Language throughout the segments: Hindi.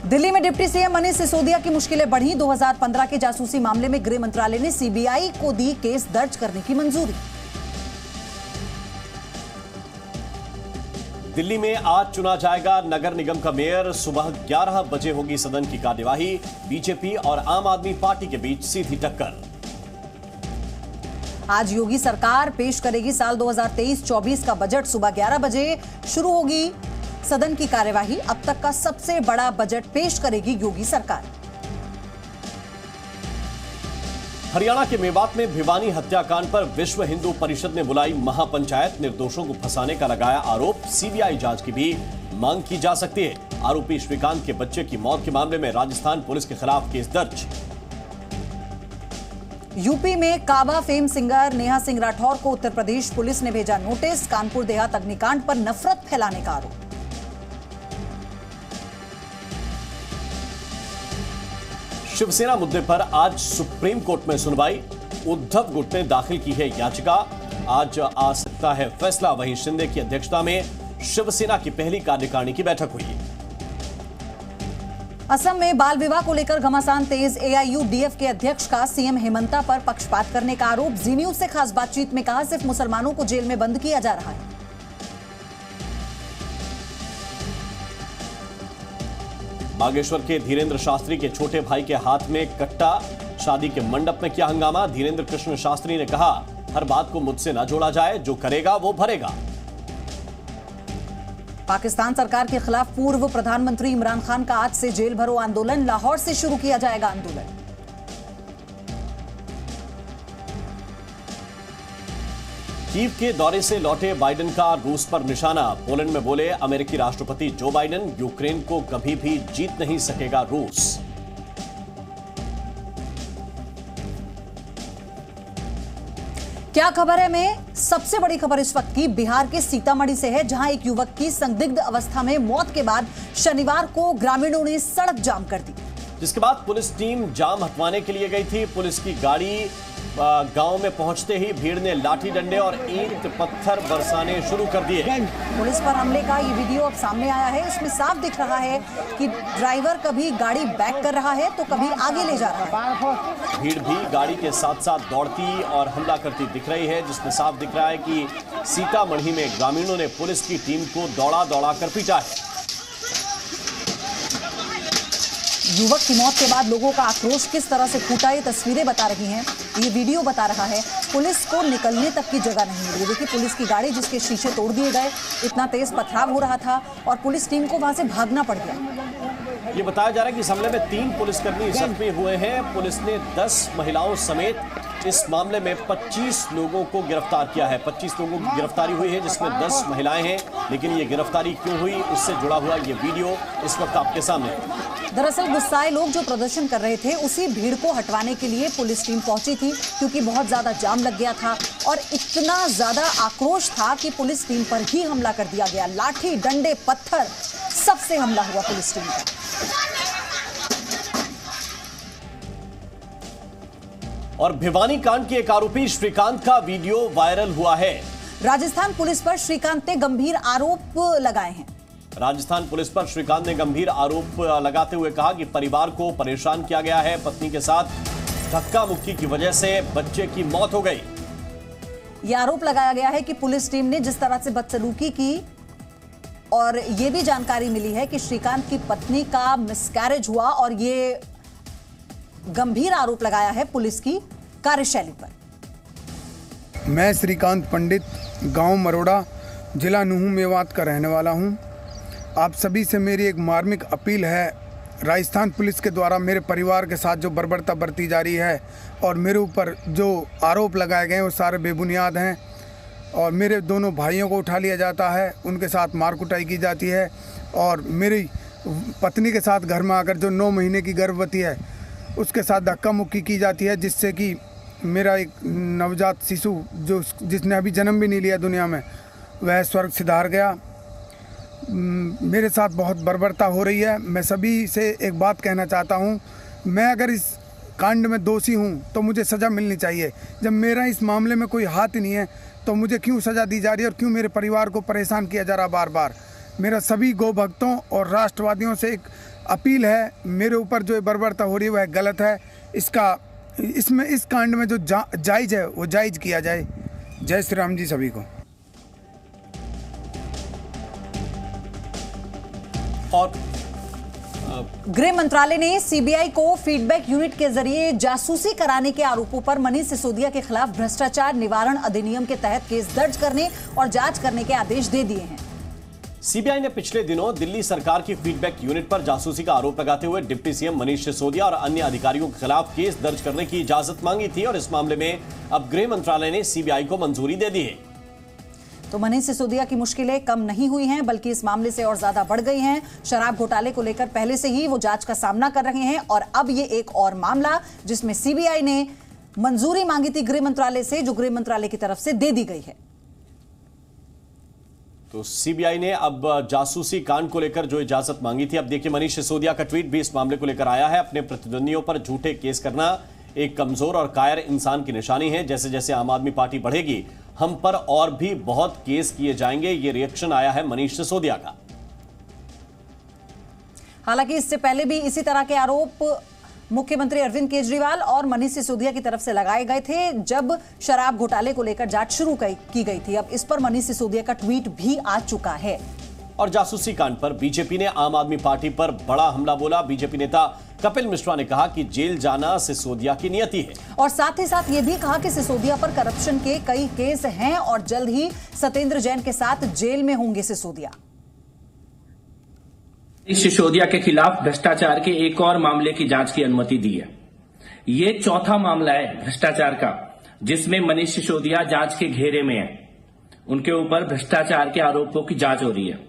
दिल्ली में डिप्टी सीएम मनीष सिसोदिया की मुश्किलें बढ़ी। 2015 के जासूसी मामले में गृह मंत्रालय ने सीबीआई को दी केस दर्ज करने की मंजूरी। दिल्ली में आज चुना जाएगा नगर निगम का मेयर। सुबह 11 बजे होगी सदन की कार्यवाही। बीजेपी और आम आदमी पार्टी के बीच सीधी टक्कर। आज योगी सरकार पेश करेगी साल 2023-24 का बजट। सुबह 11 बजे शुरू होगी सदन की कार्यवाही। अब तक का सबसे बड़ा बजट पेश करेगी योगी सरकार। हरियाणा के मेवात में भिवानी हत्याकांड पर विश्व हिंदू परिषद ने बुलाई महापंचायत। निर्दोषों को फंसाने का लगाया आरोप। सीबीआई जांच की भी मांग की जा सकती है। आरोपी श्रीकांत के बच्चे की मौत के मामले में राजस्थान पुलिस के खिलाफ केस दर्ज। यूपी में काबा फेम सिंगर नेहा सिंह राठौर को उत्तर प्रदेश पुलिस ने भेजा नोटिस। कानपुर देहात अग्निकांड पर नफरत फैलाने का आरोप। शिवसेना मुद्दे पर आज सुप्रीम कोर्ट में सुनवाई। उद्धव गुट ने दाखिल की है याचिका। आज आ सकता है फैसला। वहीं शिंदे की अध्यक्षता में शिवसेना की पहली कार्यकारिणी की बैठक हुई। असम में बाल विवाह को लेकर घमासान तेज। एआईयूडीएफ के अध्यक्ष का सीएम हेमंता पर पक्षपात करने का आरोप। जी न्यूज से खास बातचीत में कहा, सिर्फ मुसलमानों को जेल में बंद किया जा रहा है। बागेश्वर के धीरेन्द्र शास्त्री के छोटे भाई के हाथ में कट्टा। शादी के मंडप में किया हंगामा। धीरेन्द्र कृष्ण शास्त्री ने कहा, हर बात को मुझसे ना जोड़ा जाए, जो करेगा वो भरेगा। पाकिस्तान सरकार के खिलाफ पूर्व प्रधानमंत्री इमरान खान का आज से जेल भरो आंदोलन। लाहौर से शुरू किया जाएगा आंदोलन। कीव के दौरे से लौटे बाइडेन का रूस पर निशाना। पोलैंड में बोले अमेरिकी राष्ट्रपति जो बाइडेन, यूक्रेन को कभी भी जीत नहीं सकेगा रूस। क्या खबर है में सबसे बड़ी खबर इस वक्त की बिहार के सीतामढ़ी से है, जहां एक युवक की संदिग्ध अवस्था में मौत के बाद शनिवार को ग्रामीणों ने सड़क जाम कर दी, जिसके बाद पुलिस टीम जाम हटवाने के लिए गई थी। पुलिस की गाड़ी गांव में पहुंचते ही भीड़ ने लाठी डंडे और ईंट पत्थर बरसाने शुरू कर दिए। पुलिस पर हमले का ये वीडियो अब सामने आया है। इसमें साफ दिख रहा है कि ड्राइवर कभी गाड़ी बैक कर रहा है तो कभी आगे ले जा रहा है। भीड़ भी गाड़ी के साथ साथ दौड़ती और हमला करती दिख रही है, जिसमें साफ दिख रहा है कि सीतामढ़ी में ग्रामीणों ने पुलिस की टीम को दौड़ा दौड़ा कर पीटा है। युवक की मौत के बाद लोगों का आक्रोश किस तरह से फूटा, ये तस्वीरें बता रही हैं, ये वीडियो बता रहा है। पुलिस को निकलने तक की जगह नहीं मिली। देखिए पुलिस की गाड़ी जिसके शीशे तोड़ दिए गए, इतना तेज पथराव हो रहा था और पुलिस टीम को वहां से भागना पड़ गया। ये बताया जा रहा है कि इस हमले में 3 पुलिसकर्मी जख्मी हुए हैं। पुलिस ने 10 महिलाओं समेत इस मामले में 25 लोगों को गिरफ्तार किया है। 25 लोगों की गिरफ्तारी हुई है, जिसमें 10 महिलाएं हैं। लेकिन ये गिरफ्तारी क्यों हुई, उससे जुड़ा हुआ ये वीडियो इस वक्त आपके सामने। दरअसल गुस्साए लोग जो प्रदर्शन कर रहे थे, उसी भीड़ को हटवाने के लिए पुलिस टीम पहुंची थी, क्योंकि बहुत ज्यादा जाम लग गया था और इतना ज्यादा आक्रोश था कि पुलिस टीम पर ही हमला कर दिया गया। लाठी डंडे पत्थर सबसे हमला हुआ पुलिस टीम का। और भिवानी कांड के एक आरोपी श्रीकांत का वीडियो वायरल हुआ है। राजस्थान पुलिस पर श्रीकांत ने गंभीर आरोप लगाए हैं। राजस्थान पुलिस पर श्रीकांत ने गंभीर आरोप लगाते हुए कहा कि परिवार को परेशान किया गया है। पत्नी के साथ धक्का मुक्की की वजह से बच्चे की मौत हो गई। यह आरोप लगाया गया है कि पुलिस टीम ने जिस तरह से बदसलूकी की, और यह भी जानकारी मिली है कि श्रीकांत की पत्नी का मिसकैरेज हुआ, और ये गंभीर आरोप लगाया है पुलिस की कार्यशैली पर। मैं श्रीकांत पंडित, गांव मरोड़ा, जिला नुहू मेवात का रहने वाला हूं। आप सभी से मेरी एक मार्मिक अपील है। राजस्थान पुलिस के द्वारा मेरे परिवार के साथ जो बर्बरता बरती जा रही है और मेरे ऊपर जो आरोप लगाए गए हैं वो सारे बेबुनियाद हैं, और मेरे दोनों भाइयों को उठा लिया जाता है, उनके साथ मार कुटाई की जाती है, और मेरी पत्नी के साथ घर में आकर जो 9 महीने की गर्भवती है उसके साथ धक्का मुक्की की जाती है, जिससे कि मेरा एक नवजात शिशु जिसने अभी जन्म भी नहीं लिया दुनिया में, वह स्वर्ग सिधार गया। मेरे साथ बहुत बर्बरता हो रही है। मैं सभी से एक बात कहना चाहता हूं, मैं अगर इस कांड में दोषी हूं तो मुझे सज़ा मिलनी चाहिए। जब मेरा इस मामले में कोई हाथ ही नहीं है तो मुझे क्यों सज़ा दी जा रही है और क्यों मेरे परिवार को परेशान किया जा रहा बार बार। मेरा सभी गौ भक्तों और राष्ट्रवादियों से एक अपील है, मेरे ऊपर जो बर्बरता हो रही है वह गलत है। इसमें इस कांड में जो जायज़ है वो जायज़ किया जाए। जय श्री राम जी सभी को। और गृह मंत्रालय ने सीबीआई को फीडबैक यूनिट के जरिए जासूसी कराने के आरोपों पर मनीष सिसोदिया के खिलाफ भ्रष्टाचार निवारण अधिनियम के तहत केस दर्ज करने और जांच करने के आदेश दे दिए हैं। सीबीआई ने पिछले दिनों दिल्ली सरकार की फीडबैक यूनिट पर जासूसी का आरोप लगाते हुए डिप्टी सीएम मनीष सिसोदिया और अन्य अधिकारियों के खिलाफ केस दर्ज करने की इजाजत मांगी थी और इस मामले में अब गृह मंत्रालय ने सीबीआई को मंजूरी दे दी है। तो मनीष सिसोदिया की मुश्किलें कम नहीं हुई हैं, बल्कि इस मामले से और ज्यादा बढ़ गई हैं। शराब घोटाले को लेकर पहले से ही वो जांच का सामना कर रहे हैं और अब ये एक और मामला जिसमें सीबीआई ने मंजूरी मांगी थी गृह मंत्रालय से, जो गृह मंत्रालय की तरफ से दे दी गई है। तो सीबीआई ने अब जासूसी कांड को लेकर जो इजाजत मांगी थी, अब देखिए मनीष सिसोदिया का ट्वीट भी इस मामले को लेकर आया है। अपने प्रतिद्वंदियों पर झूठे केस करना एक कमजोर और कायर इंसान की निशानी है। जैसे जैसे आम आदमी पार्टी बढ़ेगी, हम पर और भी बहुत केस किए जाएंगे। ये रिएक्शन आया है मनीष सिसोदिया का। हालांकि इससे पहले भी इसी तरह के आरोप मुख्यमंत्री अरविंद केजरीवाल और मनीष सिसोदिया की तरफ से लगाए गए थे, जब शराब घोटाले को लेकर जांच शुरू की गई थी। अब इस पर मनीष सिसोदिया का ट्वीट भी आ चुका है। और जासूसी कांड पर बीजेपी ने आम आदमी पार्टी पर बड़ा हमला बोला। बीजेपी नेता कपिल मिश्रा ने कहा कि जेल जाना सिसोदिया की नियति है और साथ ही साथ ये भी कहा कि सिसोदिया पर करप्शन के कई केस हैं और जल्द ही सत्येंद्र जैन के साथ जेल में होंगे सिसोदिया। सिसोदिया के खिलाफ भ्रष्टाचार के एक और मामले की जांच की अनुमति दी है। ये चौथा मामला है भ्रष्टाचार का जिसमें मनीष सिसोदिया जांच के घेरे में है। उनके ऊपर भ्रष्टाचार के आरोपों की जांच हो रही है,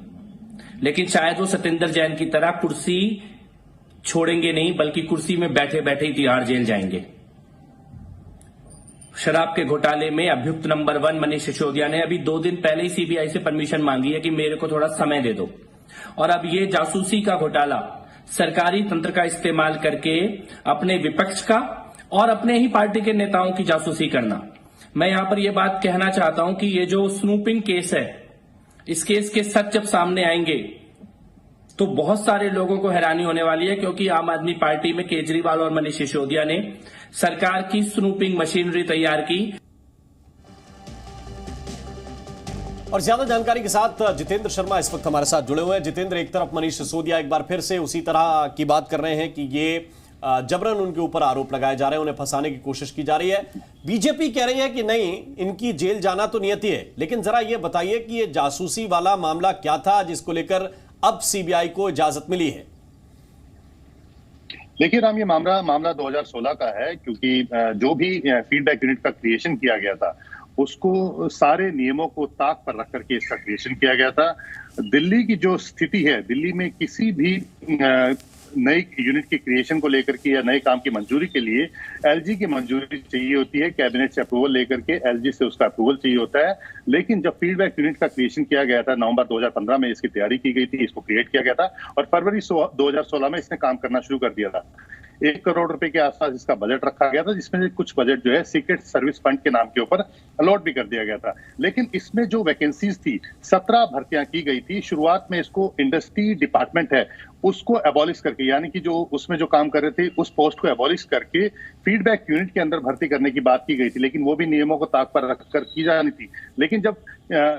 लेकिन शायद वो सत्येंद्र जैन की तरह कुर्सी छोड़ेंगे नहीं, बल्कि कुर्सी में बैठे बैठे ही तिहाड़ जेल जाएंगे। शराब के घोटाले में अभियुक्त नंबर 1 मनीष सिसोदिया ने अभी 2 दिन पहले ही सीबीआई से परमिशन मांगी है कि मेरे को थोड़ा समय दे दो। और अब ये जासूसी का घोटाला सरकारी तंत्र का इस्तेमाल करके अपने विपक्ष का और अपने ही पार्टी के नेताओं की जासूसी करना। मैं यहां पर यह बात कहना चाहता हूं कि ये जो स्नूपिंग केस है, इस केस के सच जब सामने आएंगे तो बहुत सारे लोगों को हैरानी होने वाली है, क्योंकि आम आदमी पार्टी में केजरीवाल और मनीष सिसोदिया ने सरकार की स्नूपिंग मशीनरी तैयार की। और ज्यादा जानकारी के साथ जितेंद्र शर्मा इस वक्त हमारे साथ जुड़े हुए हैं। जितेंद्र, एक तरफ मनीष सिसोदिया एक बार फिर से उसी तरह की बात कर रहे हैं कि ये जबरन उनके ऊपर आरोप लगाए जा रहे हैं, उन्हें फंसाने की कोशिश की जा रही है। बीजेपी कह रही है कि नहीं, इनकी जेल जाना तो नियति है। लेकिन जरा ये बताइए कि ये जासूसी वाला मामला क्या था जिसको लेकर अब सीबीआई को इजाजत मिली है? देखिए राम, ये मामला 2016 का है, क्योंकि जो भी फीडबैक यूनिट का क्रिएशन किया गया था उसको सारे नियमों को ताक पर रख करके इसका क्रिएशन किया गया था। दिल्ली की जो स्थिति है, दिल्ली में किसी भी नई यूनिट के क्रिएशन को लेकर के या नए काम की मंजूरी के लिए एलजी की मंजूरी चाहिए होती है। कैबिनेट से अप्रूवल लेकर के एलजी से उसका अप्रूवल चाहिए होता है। लेकिन जब फीडबैक यूनिट का क्रिएशन किया गया था, नवंबर 2015 में इसकी तैयारी की गई थी, इसको क्रिएट किया गया था और फरवरी 2016 में इसने काम करना शुरू कर दिया था। 1 करोड़ रुपए के आसपास इसका बजट रखा गया था, जिसमें से कुछ बजट जो है सीक्रेट सर्विस फंड के नाम के ऊपर अलॉट भी कर दिया गया था। लेकिन इसमें जो वैकेंसीज थी, 17 भर्तियां की गई थी। शुरुआत में इसको इंडस्ट्री डिपार्टमेंट है उसको एबॉलिश करके, यानी कि जो उसमें जो काम कर रहे थे उस पोस्ट को एबॉलिश करके फीडबैक यूनिट के अंदर भर्ती करने की बात की गई थी, लेकिन वो भी नियमों को ताक पर रखकर की जानी थी। लेकिन जब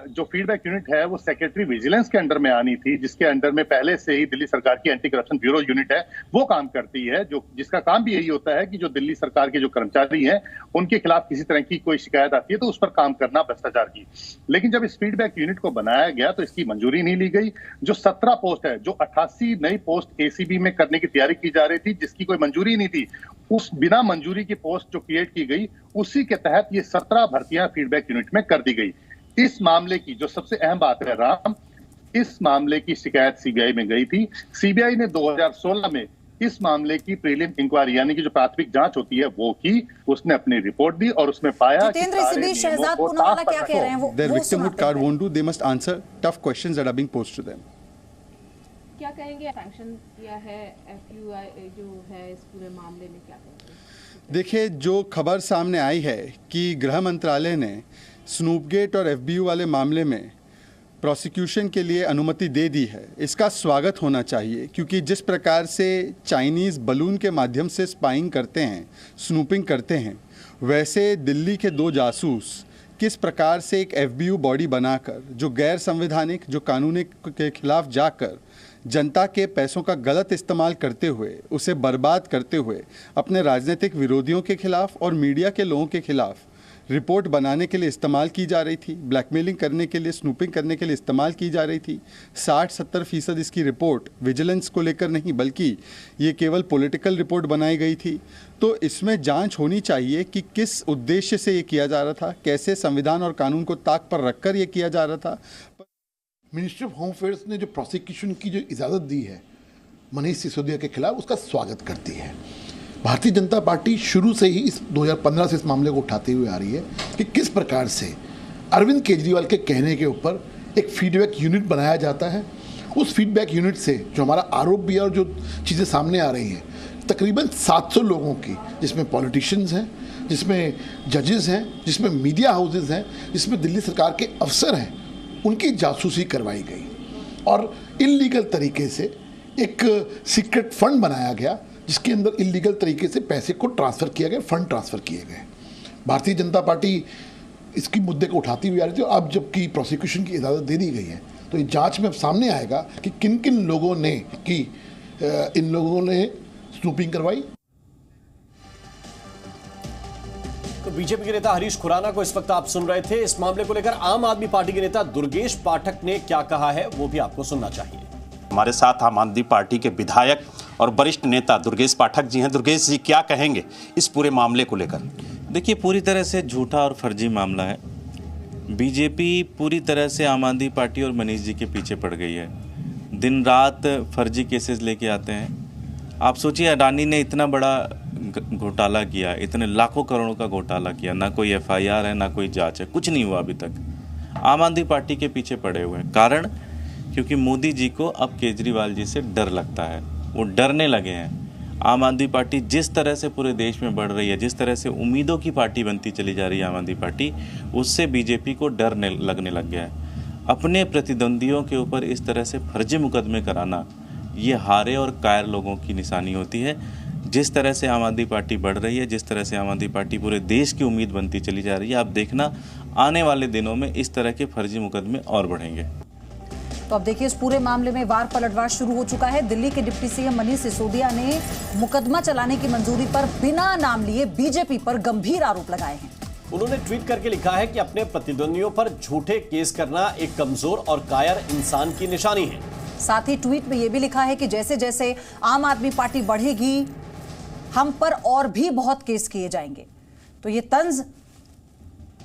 जो फीडबैक यूनिट है वो सेक्रेटरी विजिलेंस के अंडर में आनी थी, जिसके अंडर में पहले से ही दिल्ली सरकार की एंटी करप्शन ब्यूरो यूनिट है वो काम करती है, जो जिसका काम भी यही होता है कि जो दिल्ली सरकार के जो कर्मचारी हैं उनके खिलाफ किसी तरह की कोई शिकायत आती है तो उस पर काम करना भ्रष्टाचार की। लेकिन जब इस फीडबैक यूनिट को बनाया गया तो इसकी मंजूरी नहीं ली गई। जो 17 पोस्ट है, जो 88 नई पोस्ट एसीबी में करने की तैयारी की जा रही थी, जिसकी कोई मंजूरी नहीं थी, उस बिना मंजूरी की पोस्ट जो क्रिएट की गई उसी के तहत ये 17 भर्तियां फीडबैक यूनिट में कर दी गई। इस मामले की जो सबसे अहम बात है राम, इस मामले की शिकायत सीबीआई में गई थी। सीबीआई ने 2016 में इस मामले की प्रीलिम इंक्वायरी यानी कि जो प्राथमिक जांच होती है वो की, उसने अपनी रिपोर्ट दी और उसमें पाया कि शहजाद पूनावाला क्या कह रहे हैं वो their victimhood card won't do, they must answer tough questions that are being posed to them. क्या कहेंगे, सैंक्शन किया है एफयूआई जो है इस पूरे मामले में, क्या कहेंगे? देखिए, जो खबर सामने आई है कि गृह मंत्रालय ने स्नूपगेट और एफबीयू वाले मामले में प्रोसिक्यूशन के लिए अनुमति दे दी है, इसका स्वागत होना चाहिए, क्योंकि जिस प्रकार से चाइनीज़ बलून के माध्यम से स्पाइंग करते हैं, स्नूपिंग करते हैं, वैसे दिल्ली के 2 जासूस किस प्रकार से एक एफबीयू बॉडी बनाकर, जो गैर संवैधानिक, जो कानून के खिलाफ जाकर जनता के पैसों का गलत इस्तेमाल करते हुए, उसे बर्बाद करते हुए अपने राजनीतिक विरोधियों के खिलाफ और मीडिया के लोगों के खिलाफ रिपोर्ट बनाने के लिए इस्तेमाल की जा रही थी, ब्लैकमेलिंग करने के लिए, स्नूपिंग करने के लिए इस्तेमाल की जा रही थी। 60-70% इसकी रिपोर्ट विजिलेंस को लेकर नहीं, बल्कि ये केवल पॉलिटिकल रिपोर्ट बनाई गई थी। तो इसमें जांच होनी चाहिए कि किस उद्देश्य से ये किया जा रहा था, कैसे संविधान और कानून को ताक पर रखकर ये किया जा रहा था। मिनिस्ट्री ऑफ होम अफेयर्स ने जो प्रोसिक्यूशन की जो इजाज़त दी है मनीष सिसोदिया के खिलाफ, उसका स्वागत करती है। भारतीय जनता पार्टी शुरू से ही इस 2015 से इस मामले को उठाती हुई आ रही है कि किस प्रकार से अरविंद केजरीवाल के कहने के ऊपर एक फीडबैक यूनिट बनाया जाता है। उस फीडबैक यूनिट से जो हमारा आरोप भी है और जो चीज़ें सामने आ रही हैं, तकरीबन 700 लोगों की, जिसमें पॉलिटिशियंस हैं, जिसमें जजेस हैं, जिसमें मीडिया हाउसेस हैं, जिसमें दिल्ली सरकार के अफसर हैं, उनकी जासूसी करवाई गई और इल्लीगल तरीके से एक सीक्रेट फंड बनाया गया, जिसके अंदर इल्लीगल तरीके से पैसे को ट्रांसफ़र किया गया, फंड ट्रांसफ़र किए गए। भारतीय जनता पार्टी इसकी मुद्दे को उठाती हुई आ रही थी और अब जबकि प्रोसिक्यूशन की इजाज़त दे दी गई है, तो ये जांच में अब सामने आएगा कि किन किन लोगों ने इन लोगों ने स्नूपिंग करवाई। तो बीजेपी के नेता हरीश खुराना को इस वक्त आप सुन रहे थे। इस मामले को लेकर आम आदमी पार्टी के नेता दुर्गेश पाठक ने क्या कहा है, वो भी आपको सुनना चाहिए। हमारे साथ आम आदमी पार्टी के विधायक और वरिष्ठ नेता दुर्गेश पाठक जी हैं। दुर्गेश जी, क्या कहेंगे इस पूरे मामले को लेकर? देखिए, पूरी तरह से झूठा और फर्जी मामला है। बीजेपी पूरी तरह से आम आदमी पार्टी और मनीष जी के पीछे पड़ गई है। दिन रात फर्जी केसेस लेके आते हैं। आप सोचिए, अडानी ने इतना बड़ा घोटाला किया, इतने लाखों करोड़ों का घोटाला किया, ना कोई एफआईआर है, ना कोई जांच है, कुछ नहीं हुआ अभी तक। आम आदमी पार्टी के पीछे पड़े हुए हैं। कारण, क्योंकि मोदी जी को अब केजरीवाल जी से डर लगता है, वो डरने लगे हैं। आम आदमी पार्टी जिस तरह से पूरे देश में बढ़ रही है, जिस तरह से उम्मीदों की पार्टी बनती चली जा रही है आम आदमी पार्टी, उससे बीजेपी को डर लगने लग गया है। अपने प्रतिद्वंदियों के ऊपर इस तरह से फर्जी मुकदमे कराना, ये हारे और कायर लोगों की निशानी होती है। जिस तरह से आम आदमी पार्टी बढ़ रही है, जिस तरह से आम आदमी पार्टी पूरे देश की उम्मीद बनती चली जा रही है, आप देखना आने वाले दिनों में इस तरह के फर्जी मुकदमे और बढ़ेंगे। तो अब देखिए, इस पूरे मामले में वार पलटवार शुरू हो चुका है। दिल्ली के डिप्टी सीएम मनीष सिसोदिया ने मुकदमा चलाने की मंजूरी पर बिना नाम लिए बीजेपी पर गंभीर आरोप लगाए हैं। उन्होंने ट्वीट करके लिखा है कि अपने प्रतिद्वंदियों पर झूठे केस करना एक कमजोर और कायर इंसान की निशानी है। साथ ही ट्वीट में यह भी लिखा है कि जैसे जैसे आम आदमी पार्टी बढ़ेगी, हम पर और भी बहुत केस किए जाएंगे। तो ये तंज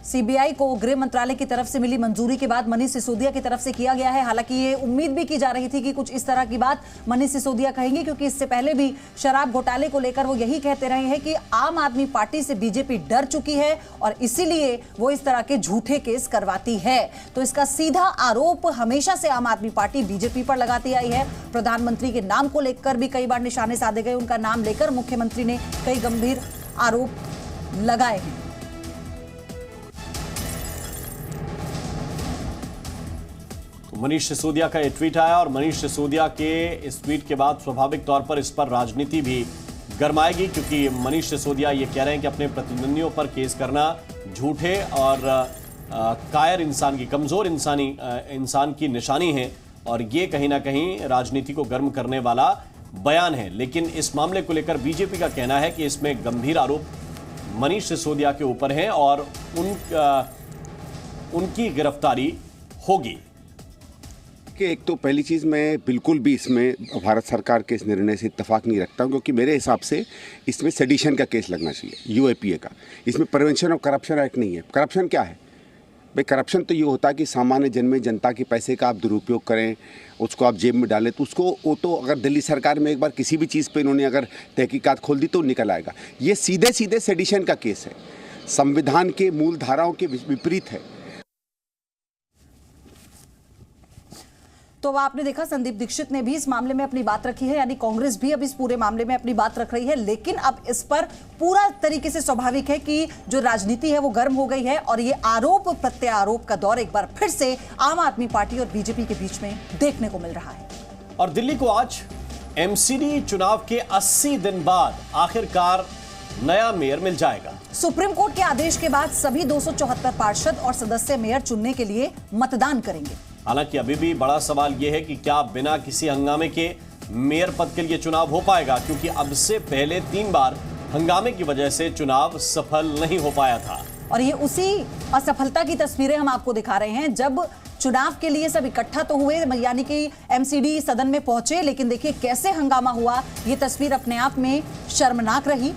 सीबीआई को गृह मंत्रालय की तरफ से मिली मंजूरी के बाद मनीष सिसोदिया की तरफ से किया गया है। हालांकि ये उम्मीद भी की जा रही थी कि कुछ इस तरह की बात मनीष सिसोदिया कहेंगे, क्योंकि इससे पहले भी शराब घोटाले को लेकर वो यही कहते रहे हैं कि आम आदमी पार्टी से बीजेपी डर चुकी है और इसीलिए वो इस तरह के झूठे केस करवाती है। तो इसका सीधा आरोप हमेशा से आम आदमी पार्टी बीजेपी पर लगाती आई है। प्रधानमंत्री के नाम को लेकर भी कई बार निशाने साधे गए। उनका नाम लेकर मुख्यमंत्री ने कई गंभीर आरोप लगाए हैं। मनीष सिसोदिया का ये ट्वीट आया और मनीष सिसोदिया के इस ट्वीट के बाद स्वाभाविक तौर पर इस पर राजनीति भी गरमाएगी, क्योंकि मनीष सिसोदिया ये कह रहे हैं कि अपने प्रतिद्वंदियों पर केस करना झूठे और कायर इंसान की, कमजोर इंसान की निशानी है और ये कहीं ना कहीं राजनीति को गर्म करने वाला बयान है। लेकिन इस मामले को लेकर बीजेपी का कहना है कि इसमें गंभीर आरोप मनीष सिसोदिया के ऊपर हैं और उनकी गिरफ्तारी होगी। कि एक तो पहली चीज़, मैं बिल्कुल भी इसमें भारत सरकार के इस निर्णय से इत्तेफाक नहीं रखता हूँ, क्योंकि मेरे हिसाब से इसमें सेडिशन का केस लगना चाहिए, यूएपीए का। इसमें प्रिवेंशन ऑफ करप्शन एक्ट नहीं है। करप्शन क्या है भाई? करप्शन तो ये होता है कि सामान्य जन में जनता के पैसे का आप दुरुपयोग करें, उसको आप जेब में डालें, तो उसको वो तो अगर दिल्ली सरकार में एक बार किसी भी चीज़ पर इन्होंने अगर तहकीकात खोल दी तो निकल आएगा। ये सीधे सीधे सेडिशन का केस है, संविधान के मूल धाराओं के विपरीत है। तो आपने देखा संदीप दीक्षित ने भी इस मामले में अपनी बात रखी है, यानी कांग्रेस भी अब इस पूरे मामले में अपनी बात रख रही है। लेकिन अब इस पर पूरा तरीके से स्वाभाविक है कि जो राजनीति है वो गर्म हो गई है और ये आरोप प्रत्यारोप का दौर एक बार फिर से आम आदमी पार्टी और बीजेपी के बीच में देखने को मिल रहा है। और दिल्ली को आज एमसीडी चुनाव के 80 दिन बाद आखिरकार नया मेयर मिल जाएगा। सुप्रीम कोर्ट के आदेश के बाद सभी 274 पार्षद और सदस्य मेयर चुनने के लिए मतदान करेंगे। हालांकि अभी भी बड़ा सवाल यह है कि क्या बिना किसी हंगामे के मेयर पद के लिए चुनाव हो पाएगा, क्योंकि अब से पहले 3 बार हंगामे की वजह से चुनाव सफल नहीं हो पाया था। और ये उसी असफलता की तस्वीरें हम आपको दिखा रहे हैं। जब चुनाव के लिए सब इकट्ठा तो हुए, यानी कि एमसीडी सदन में पहुंचे, लेकिन देखिए कैसे हंगामा हुआ। ये तस्वीर अपने आप में शर्मनाक रही।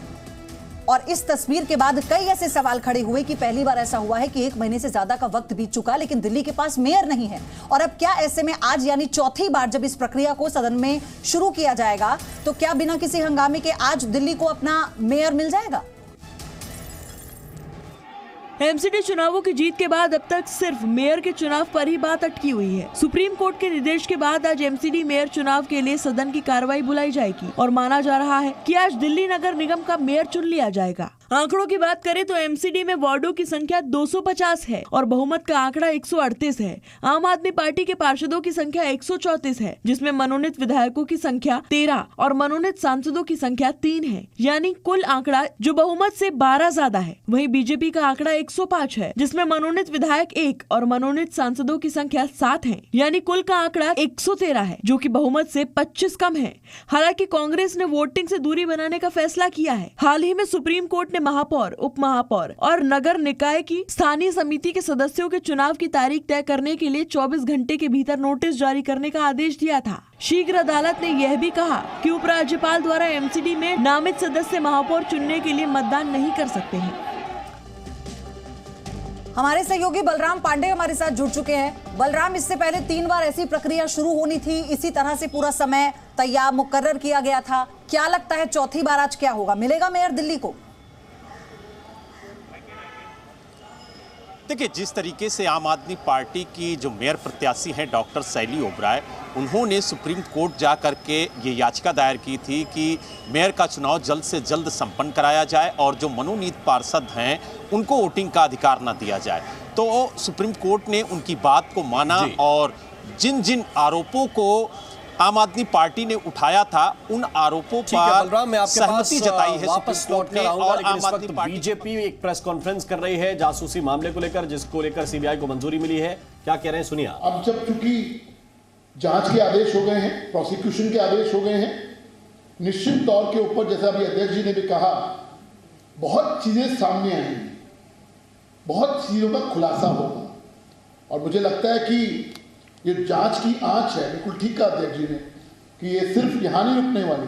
और इस तस्वीर के बाद कई ऐसे सवाल खड़े हुए कि पहली बार ऐसा हुआ है कि 1 महीने से ज्यादा का वक्त बीत चुका, लेकिन दिल्ली के पास मेयर नहीं है। और अब क्या ऐसे में आज यानी चौथी बार जब इस प्रक्रिया को सदन में शुरू किया जाएगा, तो क्या बिना किसी हंगामे के आज दिल्ली को अपना मेयर मिल जाएगा? एमसीडी चुनावों की जीत के बाद अब तक सिर्फ मेयर के चुनाव पर ही बात अटकी हुई है। सुप्रीम कोर्ट के निर्देश के बाद आज एमसीडी मेयर चुनाव के लिए सदन की कार्रवाई बुलाई जाएगी और माना जा रहा है कि आज दिल्ली नगर निगम का मेयर चुन लिया जाएगा। आंकड़ों की बात करें तो एमसीडी में वार्डों की संख्या 250 है और बहुमत का आंकड़ा 138 है। आम आदमी पार्टी के पार्षदों की संख्या 134 है, जिसमें मनोनीत विधायकों की संख्या 13 और मनोनीत सांसदों की संख्या 3 है, यानी कुल आंकड़ा जो बहुमत से 12 ज्यादा है। वहीं बीजेपी का आंकड़ा 105 है, जिसमें मनोनीत विधायक 1 और मनोनीत सांसदों की संख्या 7 है, यानी कुल का आंकड़ा 113 है, जो कि बहुमत से 25 कम है। हालांकि कांग्रेस ने वोटिंग से दूरी बनाने का फैसला किया है। हाल ही में सुप्रीम कोर्ट महापौर, उप महापौर और नगर निकाय की स्थानीय समिति के सदस्यों के चुनाव की तारीख तय करने के लिए 24 घंटे के भीतर नोटिस जारी करने का आदेश दिया था। शीघ्र अदालत ने यह भी कहा कि उपराज्यपाल द्वारा एमसीडी में नामित सदस्य महापौर चुनने के लिए मतदान नहीं कर सकते हैं। हमारे सहयोगी बलराम पांडे हमारे साथ जुड़ चुके हैं। बलराम, इससे पहले 3 बार ऐसी प्रक्रिया शुरू होनी थी, इसी तरह से पूरा समय तैयार मुकर्रर किया गया था। क्या लगता है चौथी बार आज क्या होगा, मिलेगा मेयर दिल्ली को? देखिए, जिस तरीके से आम आदमी पार्टी की जो मेयर प्रत्याशी हैं डॉक्टर शैली ओबराय, उन्होंने सुप्रीम कोर्ट जा करके ये याचिका दायर की थी कि मेयर का चुनाव जल्द से जल्द संपन्न कराया जाए और जो मनोनीत पार्षद हैं उनको वोटिंग का अधिकार न दिया जाए। तो सुप्रीम कोर्ट ने उनकी बात को माना और जिन जिन आरोपों को आम आदमी पार्टी ने उठाया था उन आरोपों पर सहमति जताई है वापस लौट कर आऊंगा, लेकिन इस वक्त बीजेपी एक प्रेस कॉन्फ्रेंस कर रही है जासूसी मामले को लेकर, जिसको लेकर सीबीआई को मंजूरी मिली है। क्या कह रहे हैं, सुनिए। अब जब चूंकि जांच के आदेश हो गए हैं, प्रोसिक्यूशन के आदेश हो गए हैं, निश्चित तौर के ऊपर जैसा अभी अध्यक्ष जी ने भी कहा, बहुत चीजें सामने आएंगी, बहुत चीजों का खुलासा होगा। और मुझे लगता है कि ये जांच की आंच है, बिल्कुल ठीक कहा अध्यक्ष जी ने कि ये सिर्फ यहाँ नहीं रुकने वाली,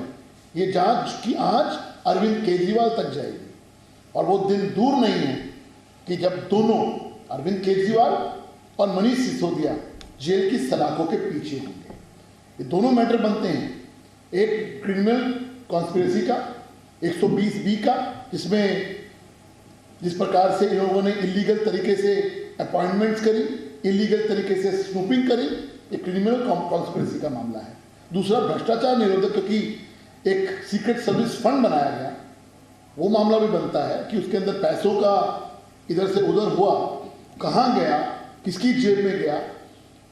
ये जांच की आंच अरविंद केजरीवाल तक जाएगी। और वो दिन दूर नहीं है कि जब दोनों अरविंद केजरीवाल और मनीष सिसोदिया जेल की सलाखों के पीछे होंगे। ये दोनों मैटर बनते हैं, एक क्रिमिनल कॉन्स्पिरेसी का 120B का, जिसमें जिस प्रकार से इन लोगों ने इलीगल तरीके से अपॉइंटमेंट्स करी, इलीगल तरीके से स्नूपिंग करी, एक क्रिमिनल कॉन्स्पिरेसी का मामला है। दूसरा भ्रष्टाचार निरोधक, क्योंकि एक सीक्रेट सर्विस फंड बनाया गया, वो मामला भी बनता है कि उसके अंदर पैसों का इधर से उधर हुआ, कहाँ गया, किसकी जेब में गया,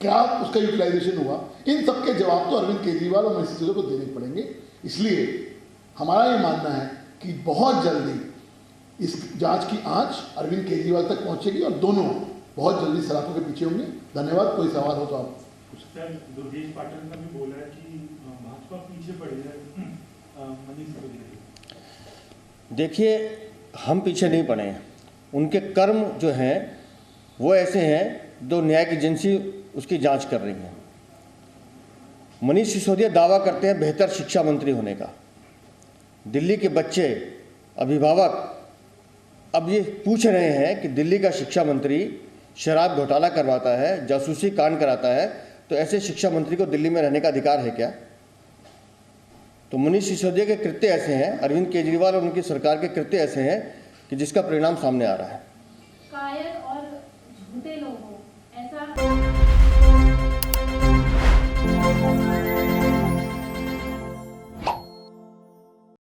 क्या उसका यूटिलाइजेशन हुआ। इन सब के जवाब तो अरविंद केजरीवाल और मनीष सिसोदिया को देने पड़ेंगे। इसलिए हमारा ये मानना है कि बहुत जल्दी इस जांच की आंच अरविंद केजरीवाल तक पहुंचेगी और दोनों बहुत जल्दी सलाखों के पीछे होंगे। धन्यवाद। कोई सवाल हो तो आप। दुर्गेश पाठक ने भी बोला है कि भाजपा पीछे पड़ी है मनीष सिसोदिया। देखिए, हम पीछे नहीं पड़े हैं, उनके कर्म जो हैं वो ऐसे हैं, जो न्यायिक एजेंसी उसकी जांच कर रही है। मनीष सिसोदिया दावा करते हैं बेहतर शिक्षा मंत्री होने का। दिल्ली के बच्चे, अभिभावक अब ये पूछ रहे हैं कि दिल्ली का शिक्षा मंत्री शराब घोटाला करवाता है, जासूसी कांड कराता है, तो ऐसे शिक्षा मंत्री को दिल्ली में रहने का अधिकार है क्या? तो मनीष सिसोदिया के कृत्य ऐसे हैं, अरविंद केजरीवाल और उनकी सरकार के कृत्य ऐसे हैं कि जिसका परिणाम सामने आ रहा है। कायर और झूठे लोग हो, ऐसा है।